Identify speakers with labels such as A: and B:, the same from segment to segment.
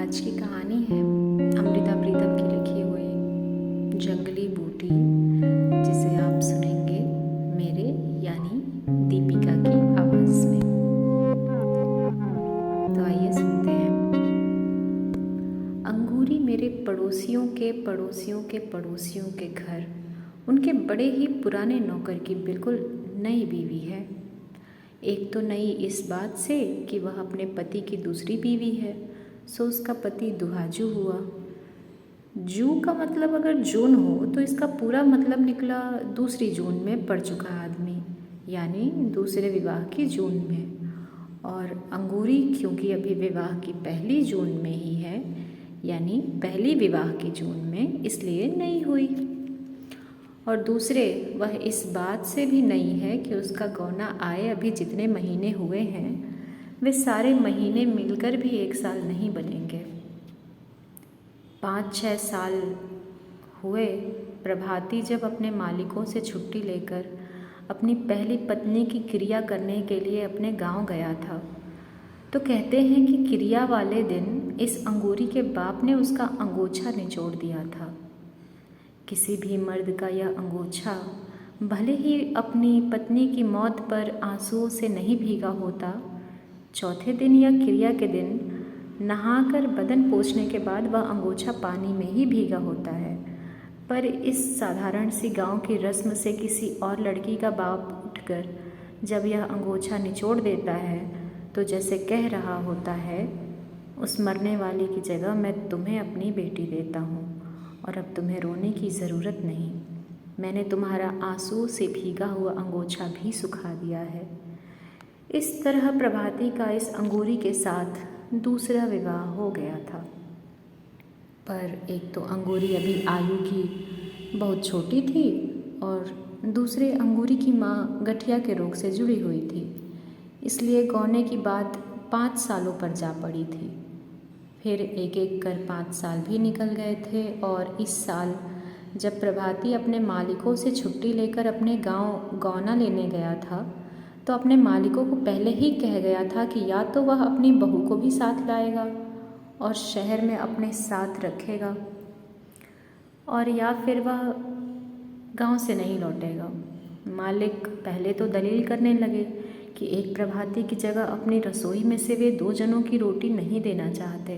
A: आज की कहानी है अमृता प्रीतम की लिखी हुई जंगली बूटी, जिसे आप सुनेंगे मेरे यानी दीपिका की आवाज़ में। तो आइए सुनते हैं। अंगूरी मेरे पड़ोसियों के पड़ोसियों के पड़ोसियों के घर उनके बड़े ही पुराने नौकर की बिल्कुल नई बीवी है। एक तो नई इस बात से कि वह अपने पति की दूसरी बीवी है, सो उसका पति दुहाजू हुआ। जू का मतलब अगर जून हो तो इसका पूरा मतलब निकला दूसरी जून में पड़ चुका आदमी, यानी दूसरे विवाह की जून में। और अंगूरी क्योंकि अभी विवाह की पहली जून में ही है, यानी पहली विवाह की जून में, इसलिए नई हुई। और दूसरे वह इस बात से भी नई है कि उसका गौना आए अभी जितने महीने हुए हैं वे सारे महीने मिलकर भी एक साल नहीं बनेंगे। 5-6 साल हुए प्रभाती जब अपने मालिकों से छुट्टी लेकर अपनी पहली पत्नी की क्रिया करने के लिए अपने गांव गया था। तो कहते हैं कि क्रिया वाले दिन इस अंगूरी के बाप ने उसका अंगोछा निचोड़ दिया था। किसी भी मर्द का यह अंगोछा भले ही अपनी पत्नी की मौत पर आंसुओं से नहीं भीगा होता, चौथे दिन या क्रिया के दिन नहाकर बदन पोंछने के बाद वह अंगोछा पानी में ही भीगा होता है। पर इस साधारण सी गांव की रस्म से किसी और लड़की का बाप उठकर जब यह अंगोछा निचोड़ देता है तो जैसे कह रहा होता है, उस मरने वाली की जगह मैं तुम्हें अपनी बेटी देता हूँ और अब तुम्हें रोने की ज़रूरत नहीं। मैंने तुम्हारा आंसू से भीगा हुआ अंगोछा भी सुखा दिया है। इस तरह प्रभाती का इस अंगूरी के साथ दूसरा विवाह हो गया था। पर एक तो अंगूरी अभी आयु की बहुत छोटी थी और दूसरे अंगूरी की माँ गठिया के रोग से जुड़ी हुई थी, इसलिए गौने की बात 5 सालों पर जा पड़ी थी। फिर एक एक कर 5 साल भी निकल गए थे और इस साल जब प्रभाती अपने मालिकों से छुट्टी लेकर अपने गांव गौना लेने गया था तो अपने मालिकों को पहले ही कह गया था कि या तो वह अपनी बहू को भी साथ लाएगा और शहर में अपने साथ रखेगा, और या फिर वह गांव से नहीं लौटेगा। मालिक पहले तो दलील करने लगे कि एक प्रभाती की जगह अपनी रसोई में से वे 2 जनों की रोटी नहीं देना चाहते।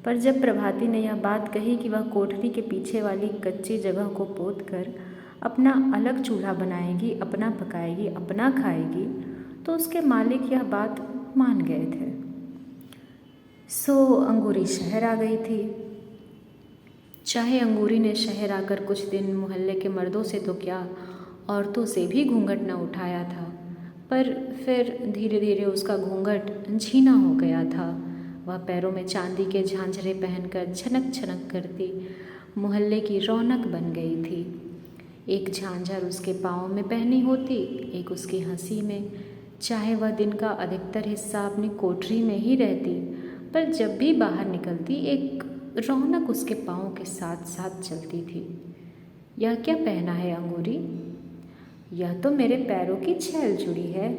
A: पर जब प्रभाती ने यह बात कही कि वह कोठरी के पीछे वाली कच्ची जगह को पोत कर अपना अलग चूल्हा बनाएगी, अपना पकाएगी, अपना खाएगी, तो उसके मालिक यह बात मान गए थे। सो अंगूरी शहर आ गई थी। चाहे अंगूरी ने शहर आकर कुछ दिन मोहल्ले के मर्दों से तो क्या, औरतों से भी घूंघट न उठाया था, पर फिर धीरे धीरे उसका घूंघट झीना हो गया था। वह पैरों में चांदी के झांझरे पहनकर छनक छनक करती मोहल्ले की रौनक बन गई थी। एक झांझर उसके पाँव में पहनी होती, एक उसकी हंसी में। चाहे वह दिन का अधिकतर हिस्सा अपनी कोठरी में ही रहती, पर जब भी बाहर निकलती एक रौनक उसके पाँव के साथ साथ चलती थी। यह क्या पहना है अंगूरी? यह तो मेरे पैरों की छैल जुड़ी है,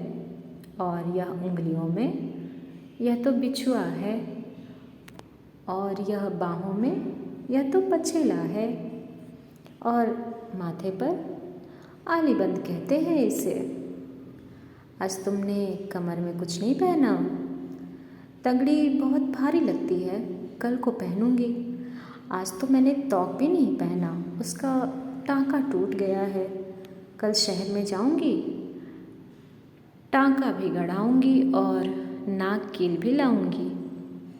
A: और यह उंगलियों में, यह तो बिछुआ है, और यह बाहों में, यह तो पछेला है, और माथे पर आलीबंद कहते हैं इसे। आज तुमने कमर में कुछ नहीं पहना? तगड़ी बहुत भारी लगती है, कल को पहनूंगी। आज तो मैंने तौक भी नहीं पहना, उसका टाँका टूट गया है। कल शहर में जाऊंगी, टाँका भी गढ़ाऊंगी और नाक कील भी लाऊंगी।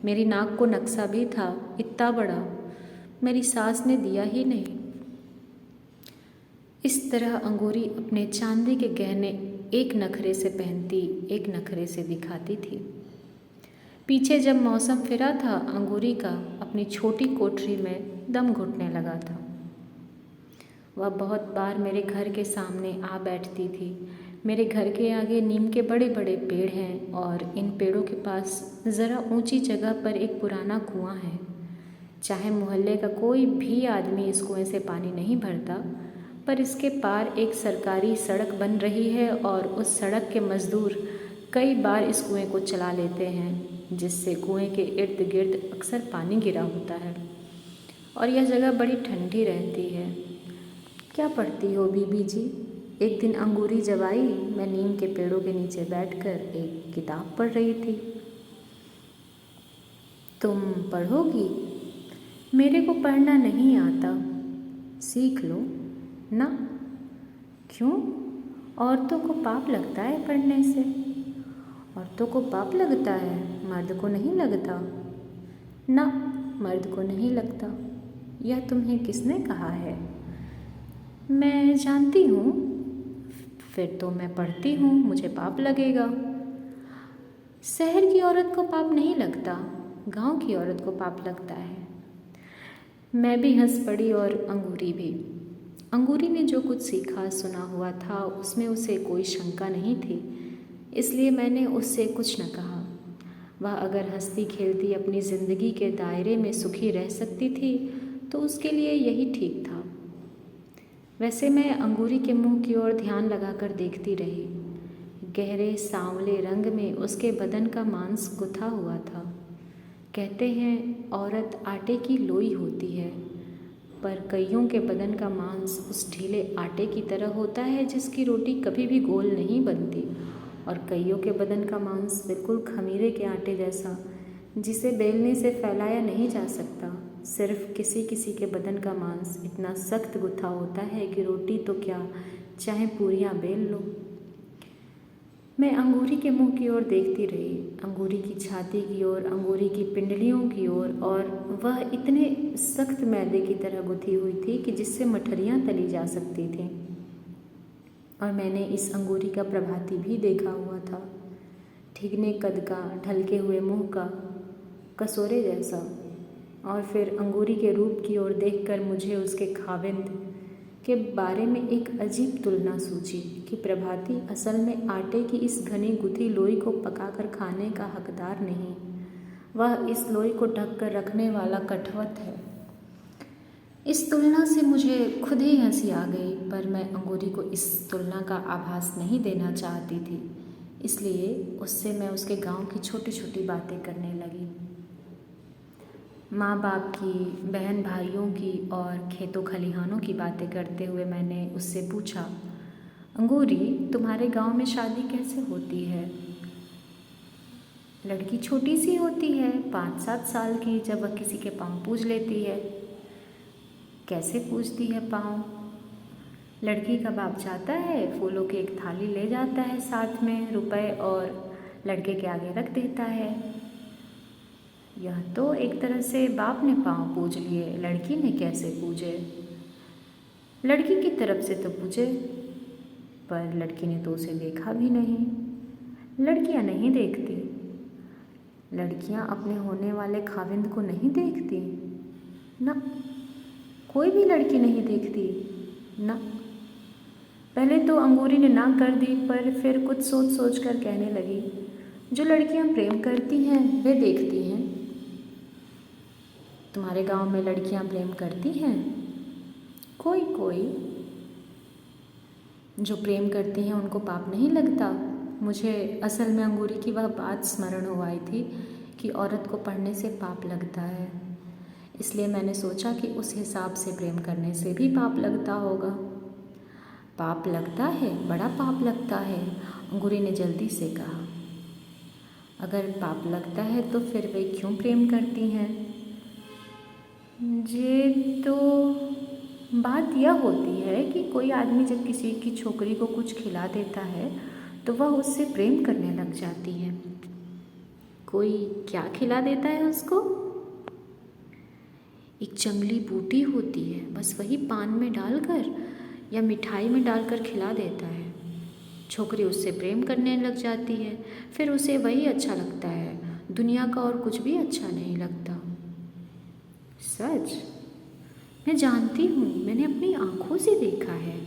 A: मेरी नाक को नक्शा भी था, इतना बड़ा मेरी सास ने दिया ही नहीं। इस तरह अंगूरी अपने चांदी के गहने एक नखरे से पहनती, एक नखरे से दिखाती थी। पीछे जब मौसम फिरा था, अंगूरी का अपनी छोटी कोठरी में दम घुटने लगा था। वह बहुत बार मेरे घर के सामने आ बैठती थी। मेरे घर के आगे नीम के बड़े बड़े पेड़ हैं और इन पेड़ों के पास ज़रा ऊंची जगह पर एक पुराना कुआं है। चाहे मोहल्ले का कोई भी आदमी इस कुएं से पानी नहीं भरता, पर इसके पार एक सरकारी सड़क बन रही है और उस सड़क के मज़दूर कई बार इस कुएं को चला लेते हैं। जिससे कुएं के इर्द गिर्द अक्सर पानी गिरा होता है और यह जगह बड़ी ठंडी रहती है। क्या पढ़ती हो बीबी जी? एक दिन अंगूरी जब आई, मैं नीम के पेड़ों के नीचे बैठकर एक किताब पढ़ रही थी। तुम पढ़ोगी? मेरे को पढ़ना नहीं आता। सीख लो ना। क्यों? औरतों को पाप लगता है पढ़ने से। औरतों को पाप लगता है, मर्द को नहीं लगता ना। मर्द को नहीं लगता। यह तुम्हें किसने कहा है? मैं जानती हूँ। फिर तो मैं पढ़ती हूँ, मुझे पाप लगेगा। शहर की औरत को पाप नहीं लगता, गांव की औरत को पाप लगता है। मैं भी हंस पड़ी और अंगूरी भी। अंगूरी ने जो कुछ सीखा सुना हुआ था उसमें उसे कोई शंका नहीं थी, इसलिए मैंने उससे कुछ न कहा। वह अगर हंसती खेलती अपनी ज़िंदगी के दायरे में सुखी रह सकती थी तो उसके लिए यही ठीक था। वैसे मैं अंगूरी के मुंह की ओर ध्यान लगाकर देखती रही। गहरे सांवले रंग में उसके बदन का मांस गुथा हुआ था। कहते हैं औरत आटे की लोई होती है, पर कईयों के बदन का मांस उस ढीले आटे की तरह होता है जिसकी रोटी कभी भी गोल नहीं बनती, और कईयों के बदन का मांस बिल्कुल खमीरे के आटे जैसा, जिसे बेलने से फैलाया नहीं जा सकता। सिर्फ किसी किसी के बदन का मांस इतना सख्त गुथा होता है कि रोटी तो क्या, चाहे पूरियां बेल लो। मैं अंगूरी के मुंह की ओर देखती रही, अंगूरी की छाती की ओर, अंगूरी की पिंडलियों की ओर, और वह इतने सख्त मैदे की तरह गुथी हुई थी कि जिससे मठरियाँ तली जा सकती थीं। और मैंने इस अंगूरी का प्रभाती भी देखा हुआ था, ठिगने कद का, ढलके हुए मुंह का, कसोरे जैसा। और फिर अंगूरी के रूप की ओर देखकर मुझे उसके खाविंद के बारे में एक अजीब तुलना सूझी कि प्रभाती असल में आटे की इस घनी गुथी लोई को पकाकर खाने का हकदार नहीं, वह इस लोई को ढक कर रखने वाला कठवत है। इस तुलना से मुझे खुद ही हंसी आ गई, पर मैं अंगूरी को इस तुलना का आभास नहीं देना चाहती थी, इसलिए उससे मैं उसके गांव की छोटी छोटी बातें करने लगी। माँ बाप की, बहन भाइयों की और खेतों खलिहानों की बातें करते हुए मैंने उससे पूछा, अंगूरी तुम्हारे गांव में शादी कैसे होती है? लड़की छोटी सी होती है, 5-7 साल की, जब वह किसी के पाँव पूज लेती है। कैसे पूजती है पाँव? लड़की का बाप जाता है, फूलों की एक थाली ले जाता है, साथ में रुपए, और लड़के के आगे रख देता है। यह तो एक तरह से बाप ने पाँव पूज लिए, लड़की ने कैसे पूजे? लड़की की तरफ से तो पूजे, पर लड़की ने तो उसे देखा भी नहीं। लड़कियां नहीं देखती, लड़कियां अपने होने वाले खाविंद को नहीं देखती ना, कोई भी लड़की नहीं देखती ना। पहले तो अंगूरी ने ना कर दी, पर फिर कुछ सोच सोच कर कहने लगी, जो लड़कियां प्रेम करती हैं वे देखती हैं। तुम्हारे गांव में लड़कियां प्रेम करती हैं? कोई कोई। जो प्रेम करती हैं उनको पाप नहीं लगता? मुझे असल में अंगूरी की वह बात स्मरण हो आई थी कि औरत को पढ़ने से पाप लगता है, इसलिए मैंने सोचा कि उस हिसाब से प्रेम करने से भी पाप लगता होगा। पाप लगता है, बड़ा पाप लगता है, अंगूरी ने जल्दी से कहा। अगर पाप लगता है तो फिर वे क्यों प्रेम करती हैं? ये तो बात यह होती है कि कोई आदमी जब किसी की छोकरी को कुछ खिला देता है तो वह उससे प्रेम करने लग जाती है। कोई क्या खिला देता है उसको? एक जंगली बूटी होती है, बस वही पान में डालकर या मिठाई में डालकर खिला देता है। छोकरी उससे प्रेम करने लग जाती है, फिर उसे वही अच्छा लगता है, दुनिया का और कुछ भी अच्छा नहीं लगता। सच? मैं जानती हूँ, मैंने अपनी आंखों से देखा है।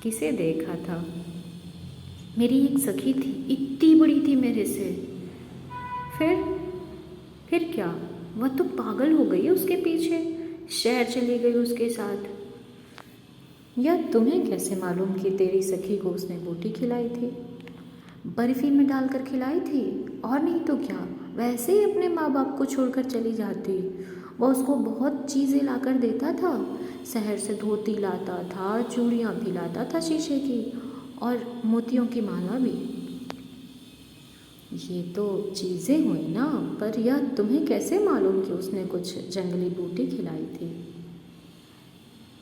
A: किसे देखा था? मेरी एक सखी थी, इतनी बड़ी थी मेरे से। फिर क्या? वह तो पागल हो गई उसके पीछे, शहर चली गई उसके साथ। यह तुम्हें कैसे मालूम कि तेरी सखी को उसने बूटी खिलाई थी? बर्फ़ी में डालकर खिलाई थी? और नहीं तो क्या, वैसे ही अपने माँ बाप को छोड़कर चली जाती। वह उसको बहुत चीज़ें लाकर देता था, शहर से धोती लाता था, चूड़ियाँ भी लाता था शीशे की, और मोतियों की माला भी। ये तो चीज़ें हुई ना, पर यह तुम्हें कैसे मालूम कि उसने कुछ जंगली बूटी खिलाई थी?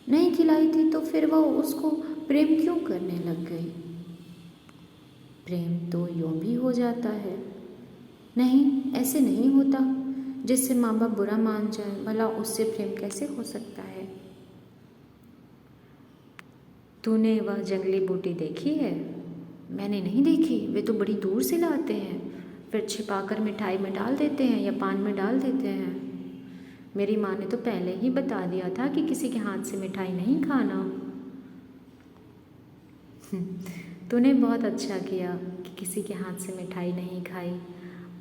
A: नहीं खिलाई थी तो फिर वह उसको प्रेम क्यों करने लग गई? प्रेम तो यूँ भी हो जाता है। नहीं, ऐसे नहीं होता। जिससे माँ बाप बुरा मान जाए, भला उससे प्रेम कैसे हो सकता है? तूने वह जंगली बूटी देखी है? मैंने नहीं देखी, वे तो बड़ी दूर से लाते हैं, फिर छिपाकर मिठाई में डाल देते हैं या पान में डाल देते हैं। मेरी माँ ने तो पहले ही बता दिया था कि किसी के हाथ से मिठाई नहीं खाना। तूने बहुत अच्छा किया कि किसी के हाथ से मिठाई नहीं खाई,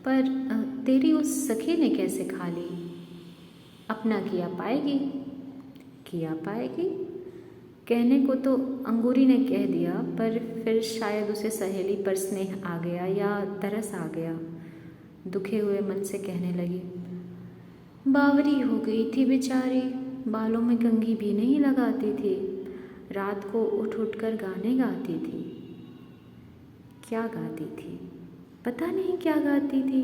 A: पर तेरी उस सखी ने कैसे खा ली? अपना किया पाएगी। किया पाएगी कहने को तो अंगूरी ने कह दिया, पर फिर शायद उसे सहेली पर स्नेह आ गया या तरस आ गया। दुखे हुए मन से कहने लगी, बावरी हो गई थी बेचारी, बालों में कंघी भी नहीं लगाती थी, रात को उठ उठ कर गाने गाती थी। क्या गाती थी? पता नहीं क्या गाती थी।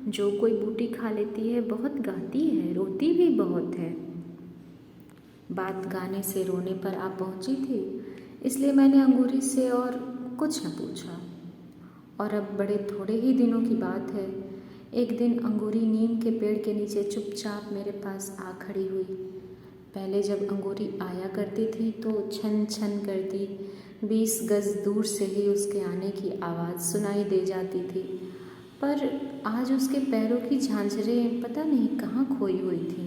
A: जो कोई बूटी खा लेती है बहुत गाती है, रोती भी बहुत है। बात गाने से रोने पर आ पहुंची थी, इसलिए मैंने अंगूरी से और कुछ न पूछा। और अब बड़े थोड़े ही दिनों की बात है, एक दिन अंगूरी नीम के पेड़ के नीचे चुपचाप मेरे पास आ खड़ी हुई। पहले जब अंगूरी आया करती थी तो छन छन करती 20 गज दूर से ही उसके आने की आवाज़ सुनाई दे जाती थी, पर आज उसके पैरों की झांझरें पता नहीं कहाँ खोई हुई थी।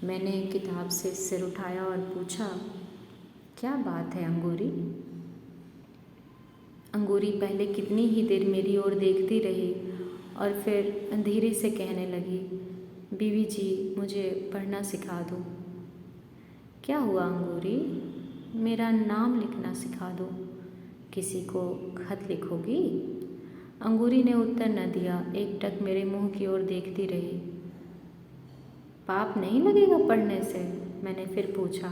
A: मैंने किताब से सिर उठाया और पूछा, क्या बात है अंगूरी? अंगूरी पहले कितनी ही देर मेरी ओर देखती रही और फिर धीरे से कहने लगी, बीवी जी, मुझे पढ़ना सिखा दो। क्या हुआ अंगूरी? मेरा नाम लिखना सिखा दो। किसी को खत लिखोगी? अंगूरी ने उत्तर न दिया, एकटक मेरे मुंह की ओर देखती रही। पाप नहीं लगेगा पढ़ने से? मैंने फिर पूछा।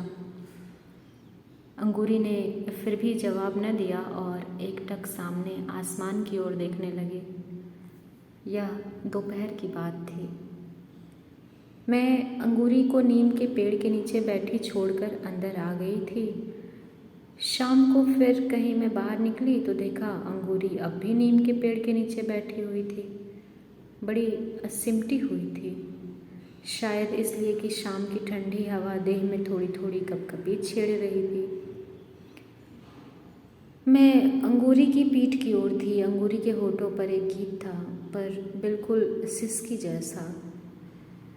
A: अंगूरी ने फिर भी जवाब न दिया और एकटक सामने आसमान की ओर देखने लगी। यह दोपहर की बात थी। मैं अंगूरी को नीम के पेड़ के नीचे बैठी छोड़कर अंदर आ गई थी। शाम को फिर कहीं मैं बाहर निकली तो देखा अंगूरी अब भी नीम के पेड़ के नीचे बैठी हुई थी। बड़ी सिमटी हुई थी, शायद इसलिए कि शाम की ठंडी हवा देह में थोड़ी थोड़ी कपकपी छेड़ रही थी। मैं अंगूरी की पीठ की ओर थी। अंगूरी के होठों पर एक गीत था, पर बिल्कुल सिसकी जैसा।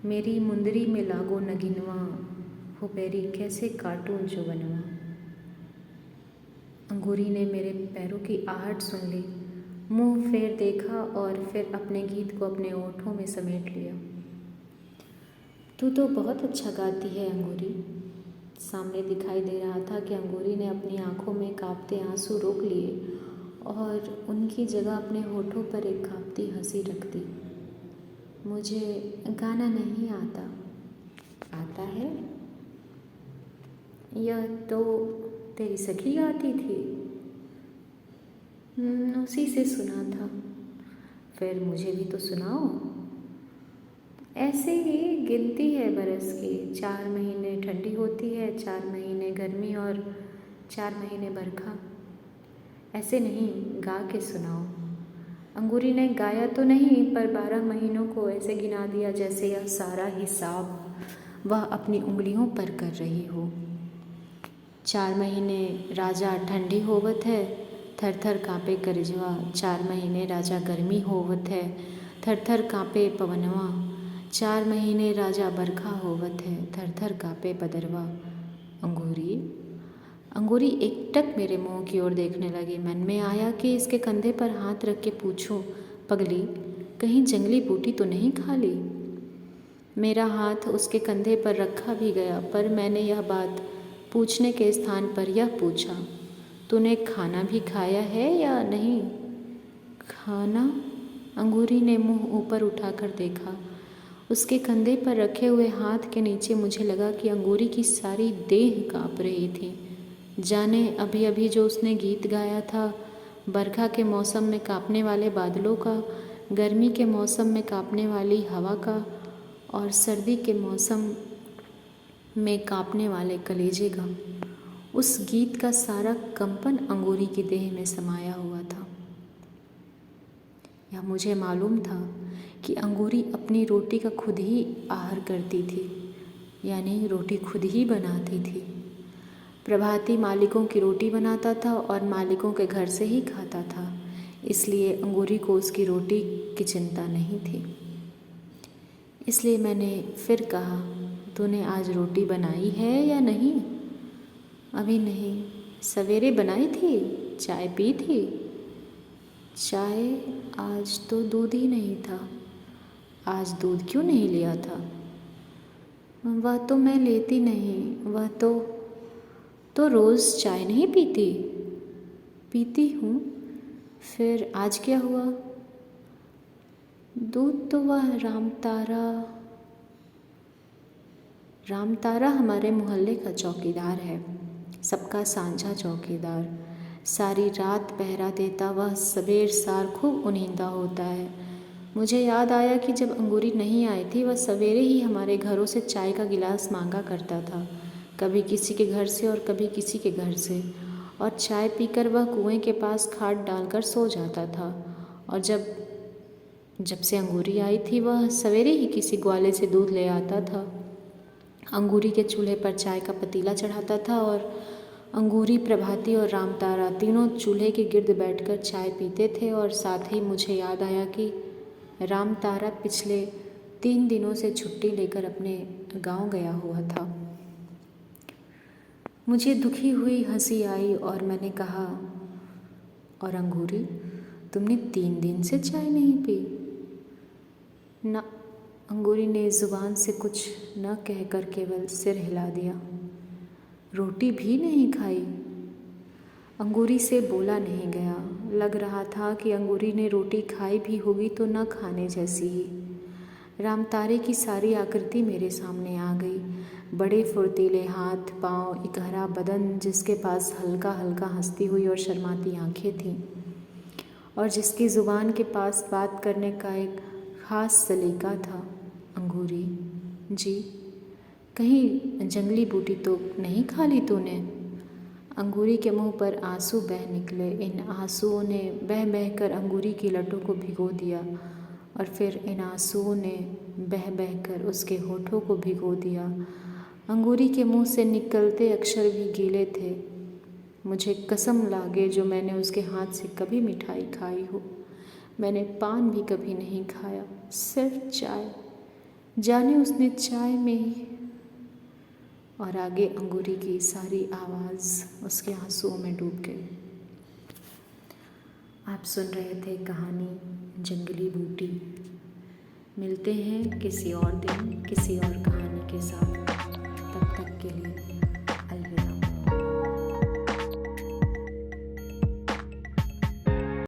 A: मेरी मुंदरी में लागो नगिनवा, हो पैरी कैसे काटूं जुबनवा। अंगूरी ने मेरे पैरों की आहट सुन ली, मुंह फेर देखा और फिर अपने गीत को अपने ओठों में समेट लिया। तू तो बहुत अच्छा गाती है अंगूरी। सामने दिखाई दे रहा था कि अंगूरी ने अपनी आंखों में कांपते आंसू रोक लिए और उनकी जगह अपने होठों पर एक कांपती हंसी रख दी। मुझे गाना नहीं आता। आता है? यह तो तेरी सखी गाती थी। उसी से सुना था। फिर मुझे भी तो सुनाओ। ऐसे ही गिनती है बरस की, 4 महीने ठंडी होती है, 4 महीने गर्मी और 4 महीने बरखा। ऐसे नहीं, गा के सुनाओ। अंगूरी ने गाया तो नहीं, पर 12 महीनों को ऐसे गिना दिया जैसे यह सारा हिसाब वह अपनी उंगलियों पर कर रही हो। 4 महीने राजा ठंडी होवत है, थर थर काँपे करिजवा। 4 महीने राजा गर्मी होवत है, थर थर काँपे पवनवा। 4 महीने राजा बरखा होवत है, थर थर काँपे बदरवा। अंगूरी एकटक मेरे मुंह की ओर देखने लगी। मन में आया कि इसके कंधे पर हाथ रख के पूछूं, पगली, कहीं जंगली बूटी तो नहीं खा ली? मेरा हाथ उसके कंधे पर रखा भी गया, पर मैंने यह बात पूछने के स्थान पर यह पूछा, तूने खाना भी खाया है या नहीं? खाना? अंगूरी ने मुंह ऊपर उठाकर देखा। उसके कंधे पर रखे हुए हाथ के नीचे मुझे लगा कि अंगूरी की सारी देह काँप रही थी। जाने अभी अभी जो उसने गीत गाया था, बरखा के मौसम में काँपने वाले बादलों का, गर्मी के मौसम में काँपने वाली हवा का और सर्दी के मौसम में काँपने वाले कलेजे का, उस गीत का सारा कंपन अंगूरी की देह में समाया हुआ था। यह मुझे मालूम था कि अंगूरी अपनी रोटी का खुद ही आहर करती थी, यानी रोटी खुद ही बनाती थी। प्रभाती मालिकों की रोटी बनाता था और मालिकों के घर से ही खाता था, इसलिए अंगूरी को उसकी रोटी की चिंता नहीं थी। इसलिए मैंने फिर कहा, तूने आज रोटी बनाई है या नहीं? अभी नहीं। सवेरे बनाई थी? चाय पी थी? चाय? आज तो दूध ही नहीं था। आज दूध क्यों नहीं लिया था? वह तो मैं लेती नहीं। वह तो रोज़ चाय नहीं पीती? पीती हूँ। फिर आज क्या हुआ? दूध तो वह रामतारा हमारे मोहल्ले का चौकीदार है, सबका साझा चौकीदार। सारी रात पहरा देता वह सबेर सार खूब उनींदा होता है। मुझे याद आया कि जब अंगूरी नहीं आई थी, वह सवेरे ही हमारे घरों से चाय का गिलास मांगा करता था, कभी किसी के घर से और कभी किसी के घर से, और चाय पीकर वह कुएं के पास खाट डालकर सो जाता था। और जब से अंगूरी आई थी, वह सवेरे ही किसी ग्वाले से दूध ले आता था, अंगूरी के चूल्हे पर चाय का पतीला चढ़ाता था और अंगूरी, प्रभाती और रामतारा तीनों चूल्हे के गिर्द बैठकर चाय पीते थे। और साथ ही मुझे याद आया कि रामतारा पिछले 3 दिनों से छुट्टी लेकर अपने गांव गया हुआ था। मुझे दुखी हुई हंसी आई और मैंने कहा, और अंगूरी, तुमने 3 दिन से चाय नहीं पी? ना। अंगूरी ने ज़ुबान से कुछ न कहकर केवल सिर हिला दिया। रोटी भी नहीं खाई? अंगूरी से बोला नहीं गया। लग रहा था कि अंगूरी ने रोटी खाई भी होगी तो न खाने जैसी ही। रामतारे की सारी आकृति मेरे सामने आ गई। बड़े फुर्तीले हाथ पांव, इकहरा बदन, जिसके पास हल्का हल्का हंसती हुई और शर्माती आंखें थीं, और जिसकी ज़ुबान के पास बात करने का एक ख़ास सलीका था। अंगूरी जी, कहीं जंगली बूटी तो नहीं खा ली तूने? अंगूरी के मुंह पर आंसू बह निकले। इन आंसुओं ने बह बहकर अंगूरी की लटों को भिगो दिया और फिर इन आंसुओं ने बह बहकर उसके होठों को भिगो दिया। अंगूरी के मुंह से निकलते अक्षर भी गीले थे। मुझे कसम लागे जो मैंने उसके हाथ से कभी मिठाई खाई हो। मैंने पान भी कभी नहीं खाया, सिर्फ चाय। जाने उसने चाय में ही। और आगे अंगूरी की सारी आवाज़ उसके आंसुओं में डूब गई। आप सुन रहे थे कहानी जंगली बूटी। मिलते हैं किसी और दिन किसी और कहानी के साथ। तब तक के लिए